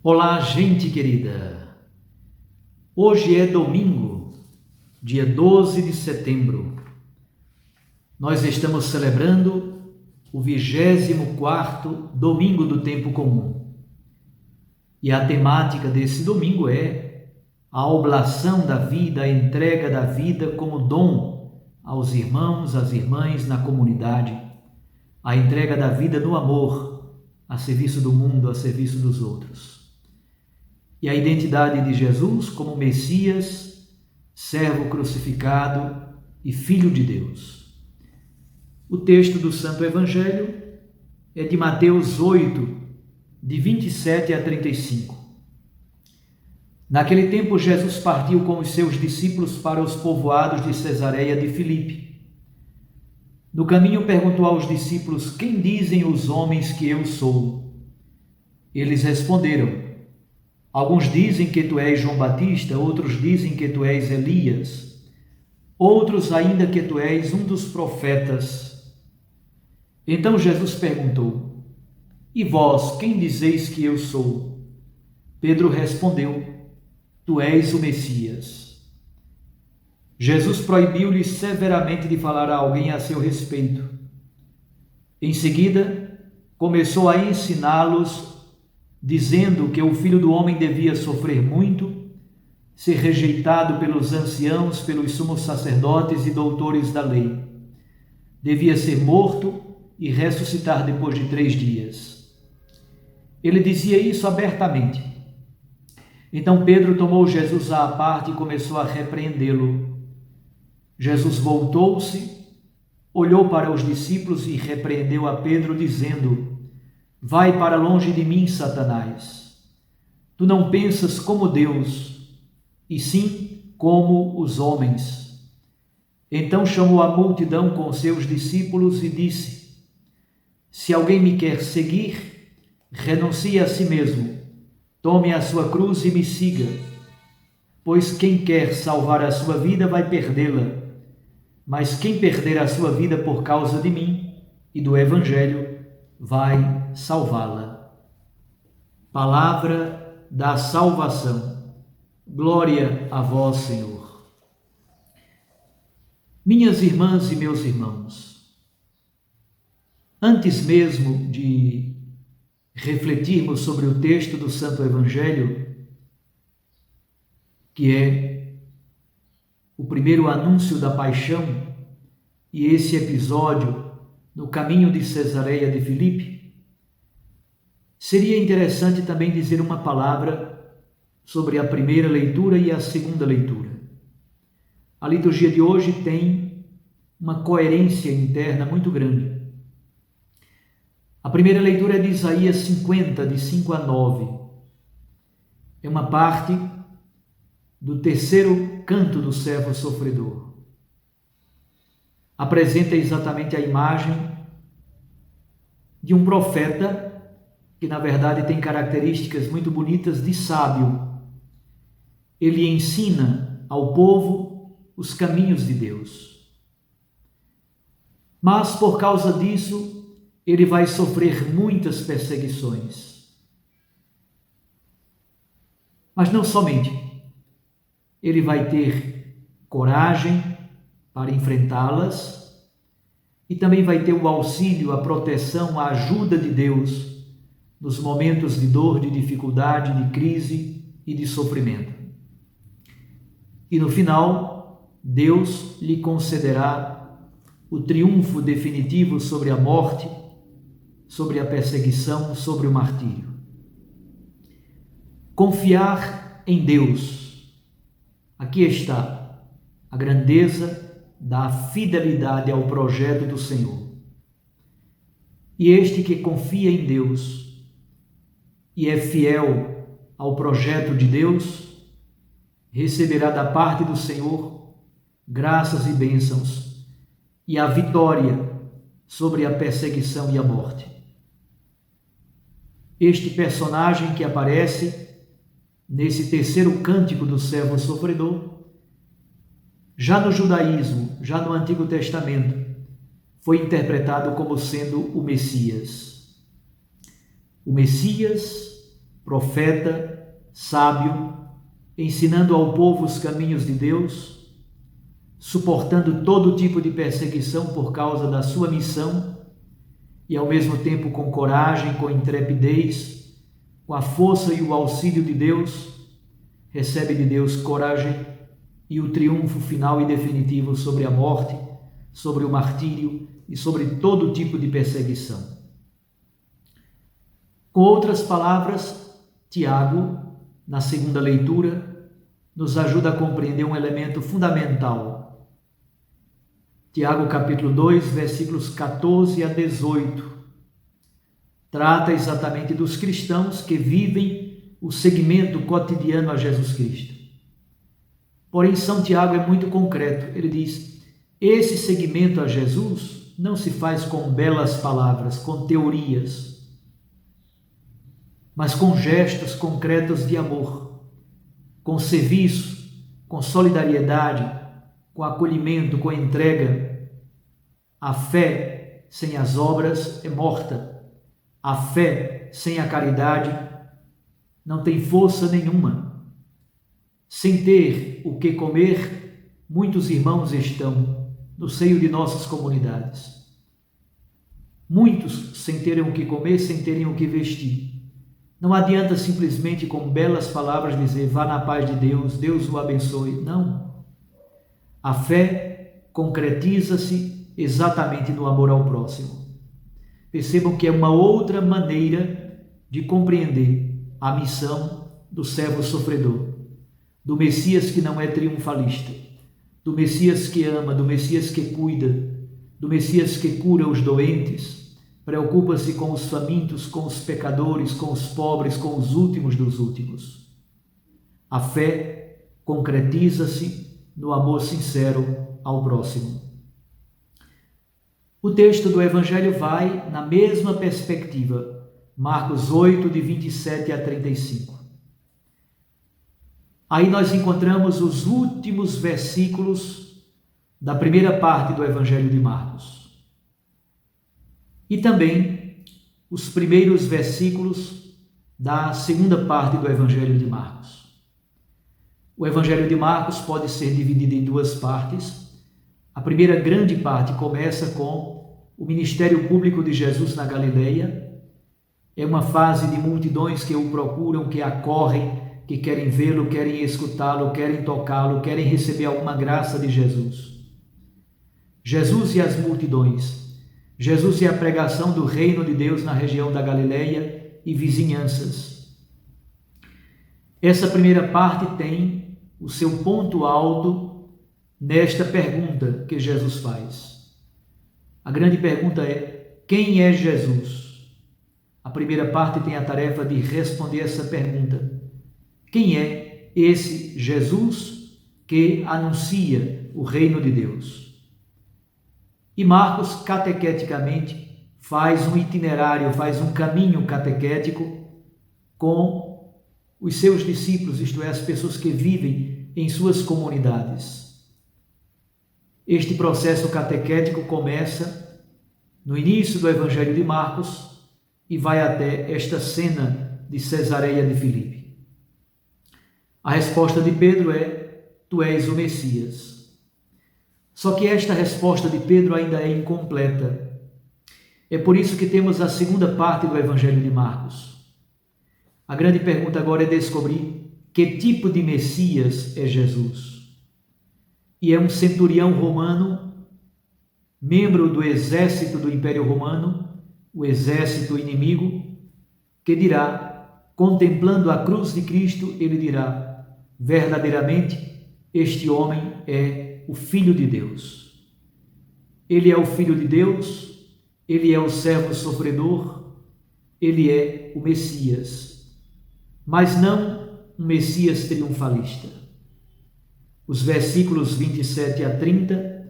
Olá, gente querida! Hoje é domingo, dia 12 de setembro. Nós estamos celebrando o 24º domingo do tempo comum. E a temática desse domingo é a oblação da vida, a entrega da vida como dom aos irmãos, às irmãs na comunidade, a entrega da vida no amor, a serviço do mundo, a serviço dos outros. E a identidade de Jesus como Messias, servo crucificado e Filho de Deus. O texto do Santo Evangelho é de Mateus 8, de 27 a 35. Naquele tempo, Jesus partiu com os seus discípulos para os povoados de Cesareia de Filipe. No caminho, perguntou aos discípulos: quem dizem os homens que eu sou? Eles responderam: alguns dizem que tu és João Batista, outros dizem que tu és Elias, outros ainda que tu és um dos profetas. Então Jesus perguntou: e vós, quem dizeis que eu sou? Pedro respondeu: tu és o Messias. Jesus proibiu-lhe severamente de falar a alguém a seu respeito. Em seguida, começou a ensiná-los, dizendo que o Filho do Homem devia sofrer muito, ser rejeitado pelos anciãos, pelos sumos sacerdotes e doutores da lei. Devia ser morto e ressuscitar depois de 3 dias. Ele dizia isso abertamente. Então Pedro tomou Jesus à parte e começou a repreendê-lo. Jesus voltou-se, olhou para os discípulos e repreendeu a Pedro, dizendo: vai para longe de mim, Satanás. Tu não pensas como Deus, e sim como os homens. Então chamou a multidão com seus discípulos e disse: se alguém me quer seguir, renuncie a si mesmo, tome a sua cruz e me siga. Pois quem quer salvar a sua vida vai perdê-la, mas quem perder a sua vida por causa de mim e do Evangelho vai salvá-la. Palavra da salvação. Glória a vós, Senhor. Minhas irmãs e meus irmãos, antes mesmo de refletirmos sobre o texto do Santo Evangelho, que é o primeiro anúncio da paixão, e esse episódio no caminho de Cesareia de Filipe, seria interessante também dizer uma palavra sobre a primeira leitura e a segunda leitura. A liturgia de hoje tem uma coerência interna muito grande. A primeira leitura é de Isaías 50, de 5 a 9. É uma parte do terceiro canto do servo sofredor. Apresenta exatamente a imagem de um profeta que, na verdade, tem características muito bonitas de sábio. Ele ensina ao povo os caminhos de Deus. Mas, por causa disso, ele vai sofrer muitas perseguições. Mas não somente. Ele vai ter coragem para enfrentá-las e também vai ter o auxílio, a proteção, a ajuda de Deus nos momentos de dor, de dificuldade, de crise e de sofrimento. E no final, Deus lhe concederá o triunfo definitivo sobre a morte, sobre a perseguição, sobre o martírio. Confiar em Deus. Aqui está a grandeza da fidelidade ao projeto do Senhor. E este que confia em Deus e é fiel ao projeto de Deus, receberá da parte do Senhor graças e bênçãos e a vitória sobre a perseguição e a morte. Este personagem que aparece nesse terceiro cântico do servo sofredor, já no judaísmo, já no Antigo Testamento, foi interpretado como sendo o Messias. O Messias profeta, sábio, ensinando ao povo os caminhos de Deus, suportando todo tipo de perseguição por causa da sua missão e ao mesmo tempo com coragem, com intrepidez, com a força e o auxílio de Deus, recebe de Deus coragem e o triunfo final e definitivo sobre a morte, sobre o martírio e sobre todo tipo de perseguição. Com outras palavras, Tiago, na segunda leitura, nos ajuda a compreender um elemento fundamental. Tiago capítulo 2, versículos 14 a 18, trata exatamente dos cristãos que vivem o seguimento cotidiano a Jesus Cristo. Porém, São Tiago é muito concreto. Ele diz: esse seguimento a Jesus não se faz com belas palavras, com teorias, mas com gestos concretos de amor, com serviço, com solidariedade, com acolhimento, com entrega. A fé sem as obras é morta. A fé sem a caridade não tem força nenhuma. Sem ter o que comer, muitos irmãos estão no seio de nossas comunidades. Muitos sem terem o que comer, sem terem o que vestir. Não adianta simplesmente com belas palavras dizer: vá na paz de Deus, Deus o abençoe. Não. A fé concretiza-se exatamente no amor ao próximo. Percebam que é uma outra maneira de compreender a missão do servo sofredor, do Messias que não é triunfalista, do Messias que ama, do Messias que cuida, do Messias que cura os doentes, preocupa-se com os famintos, com os pecadores, com os pobres, com os últimos dos últimos. A fé concretiza-se no amor sincero ao próximo. O texto do Evangelho vai na mesma perspectiva, Marcos 8, de 27 a 35. Aí nós encontramos os últimos versículos da primeira parte do Evangelho de Marcos. E também os primeiros versículos da segunda parte do Evangelho de Marcos. O Evangelho de Marcos pode ser dividido em duas partes. A primeira grande parte começa com o ministério público de Jesus na Galileia. É uma fase de multidões que o procuram, que acorrem, que querem vê-lo, querem escutá-lo, querem tocá-lo, querem receber alguma graça de Jesus. Jesus e as multidões. Jesus e a pregação do reino de Deus na região da Galileia e vizinhanças. Essa primeira parte tem o seu ponto alto nesta pergunta que Jesus faz. A grande pergunta é: quem é Jesus? A primeira parte tem a tarefa de responder essa pergunta. Quem é esse Jesus que anuncia o reino de Deus? E Marcos, catequeticamente, faz um itinerário, faz um caminho catequético com os seus discípulos, isto é, as pessoas que vivem em suas comunidades. Este processo catequético começa no início do Evangelho de Marcos e vai até esta cena de Cesareia de Filipe. A resposta de Pedro é: tu és o Messias. Só que esta resposta de Pedro ainda é incompleta. É por isso que temos a segunda parte do Evangelho de Marcos. A grande pergunta agora é descobrir que tipo de Messias é Jesus. E é um centurião romano, membro do exército do Império Romano, o exército inimigo, que dirá, contemplando a cruz de Cristo, ele dirá: verdadeiramente este homem é o Filho de Deus. Ele é o Filho de Deus, ele é o servo sofredor, ele é o Messias, mas não um Messias triunfalista. Os versículos 27 a 30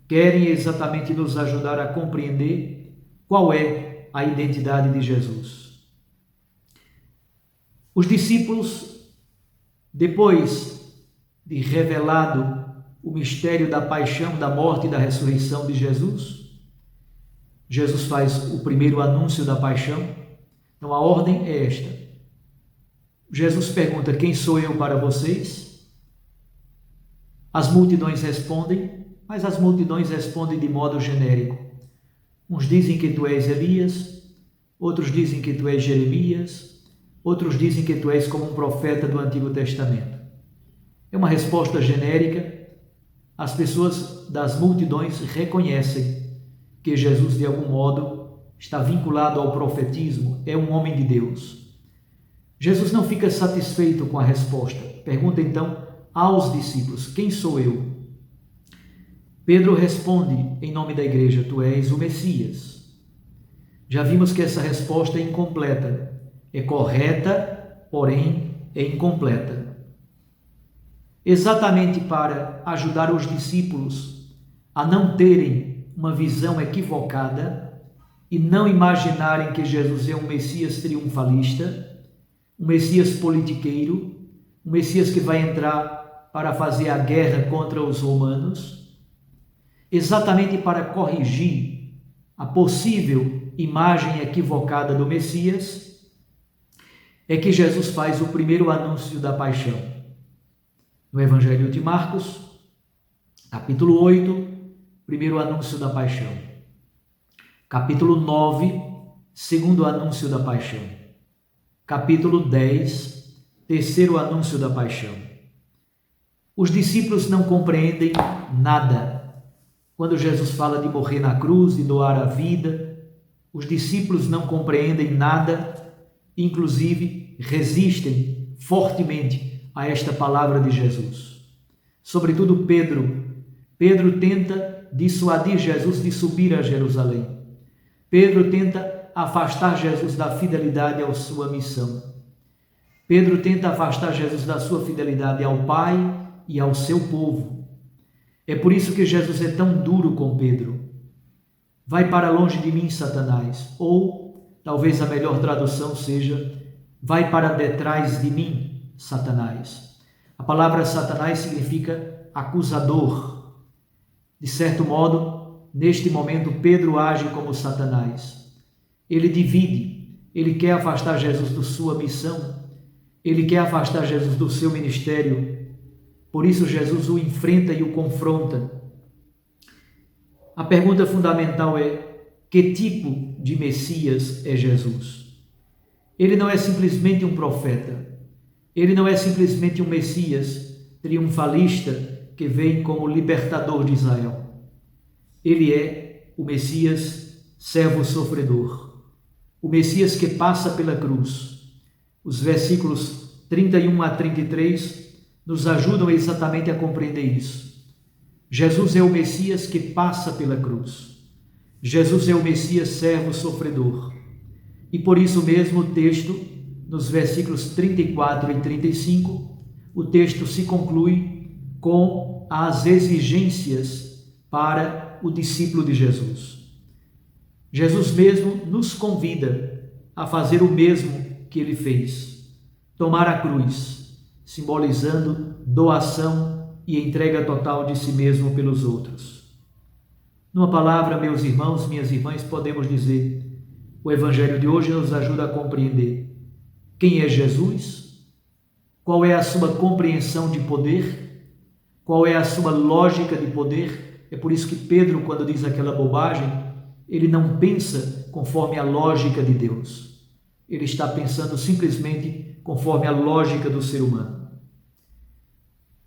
querem exatamente nos ajudar a compreender qual é a identidade de Jesus. Os discípulos, depois de revelado o mistério da paixão, da morte e da ressurreição de Jesus, Jesus faz o primeiro anúncio da paixão. Então a ordem é esta: Jesus pergunta: quem sou eu para vocês? As multidões respondem, mas as multidões respondem de modo genérico. Uns dizem que tu és Elias, outros dizem que tu és Jeremias, outros dizem que tu és como um profeta do Antigo Testamento. É uma resposta genérica. As pessoas das multidões reconhecem que Jesus, de algum modo, está vinculado ao profetismo, é um homem de Deus. Jesus não fica satisfeito com a resposta. Pergunta então aos discípulos: quem sou eu? Pedro responde em nome da igreja: tu és o Messias. Já vimos que essa resposta é incompleta. É correta, porém é incompleta. Exatamente para ajudar os discípulos a não terem uma visão equivocada e não imaginarem que Jesus é um Messias triunfalista, um Messias politiqueiro, um Messias que vai entrar para fazer a guerra contra os romanos, exatamente para corrigir a possível imagem equivocada do Messias, é que Jesus faz o primeiro anúncio da paixão. No Evangelho de Marcos, capítulo 8, primeiro anúncio da paixão. Capítulo 9, segundo anúncio da paixão. Capítulo 10, terceiro anúncio da paixão. Os discípulos não compreendem nada. Quando Jesus fala de morrer na cruz, de doar a vida, os discípulos não compreendem nada, inclusive resistem fortemente a esta palavra de Jesus. Sobretudo Pedro. Pedro tenta dissuadir Jesus de subir a Jerusalém. Pedro tenta afastar Jesus da fidelidade à sua missão. Pedro tenta afastar Jesus da sua fidelidade ao Pai e ao seu povo. É por isso que Jesus é tão duro com Pedro. Vai para longe de mim, Satanás. Ou, talvez a melhor tradução seja, vai para detrás de mim, Satanás. A palavra Satanás significa acusador. De certo modo, neste momento, Pedro age como Satanás. Ele divide, ele quer afastar Jesus da sua missão, ele quer afastar Jesus do seu ministério. Por isso, Jesus o enfrenta e o confronta. A pergunta fundamental é: que tipo de Messias é Jesus? Ele não é simplesmente um profeta. Ele não é simplesmente um Messias triunfalista que vem como libertador de Israel. Ele é o Messias servo sofredor, o Messias que passa pela cruz. Os versículos 31 a 33 nos ajudam exatamente a compreender isso. Jesus é o Messias que passa pela cruz. Jesus é o Messias servo sofredor. E por isso mesmo o texto, nos versículos 34 e 35, o texto se conclui com as exigências para o discípulo de Jesus. Jesus mesmo nos convida a fazer o mesmo que ele fez: tomar a cruz, simbolizando doação e entrega total de si mesmo pelos outros. Numa palavra, meus irmãos, minhas irmãs, podemos dizer: o Evangelho de hoje nos ajuda a compreender quem é Jesus, qual é a sua compreensão de poder, qual é a sua lógica de poder. É por isso que Pedro, quando diz aquela bobagem, ele não pensa conforme a lógica de Deus. Ele está pensando simplesmente conforme a lógica do ser humano.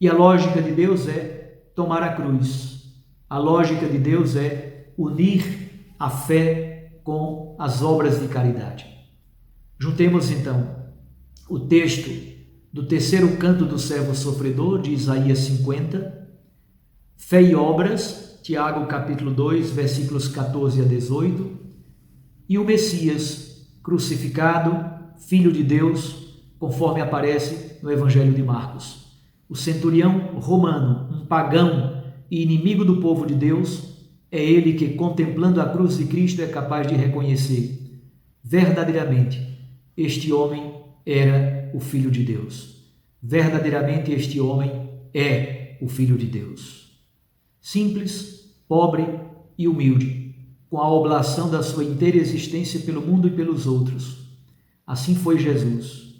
E a lógica de Deus é tomar a cruz. A lógica de Deus é unir a fé com as obras de caridade. Juntemos então o texto do terceiro canto do servo sofredor, de Isaías 50, fé e obras, Tiago capítulo 2, versículos 14 a 18, e o Messias crucificado, Filho de Deus, conforme aparece no Evangelho de Marcos. O centurião romano, um pagão e inimigo do povo de Deus, é ele que, contemplando a cruz de Cristo, é capaz de reconhecer verdadeiramente: este homem era o Filho de Deus. Verdadeiramente este homem é o Filho de Deus. Simples, pobre e humilde, com a oblação da sua inteira existência pelo mundo e pelos outros. Assim foi Jesus.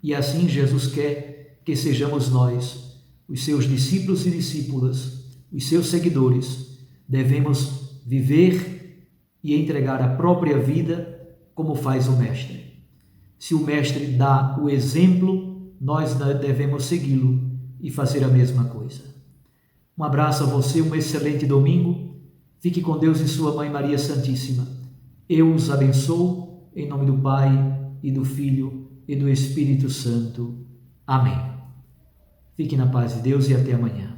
E assim Jesus quer que sejamos nós, os seus discípulos e discípulas, os seus seguidores. Devemos viver e entregar a própria vida como faz o Mestre. Se o Mestre dá o exemplo, nós devemos segui-lo e fazer a mesma coisa. Um abraço a você, um excelente domingo. Fique com Deus e sua Mãe Maria Santíssima. Eu os abençoo, em nome do Pai, e do Filho, e do Espírito Santo. Amém. Fique na paz de Deus e até amanhã.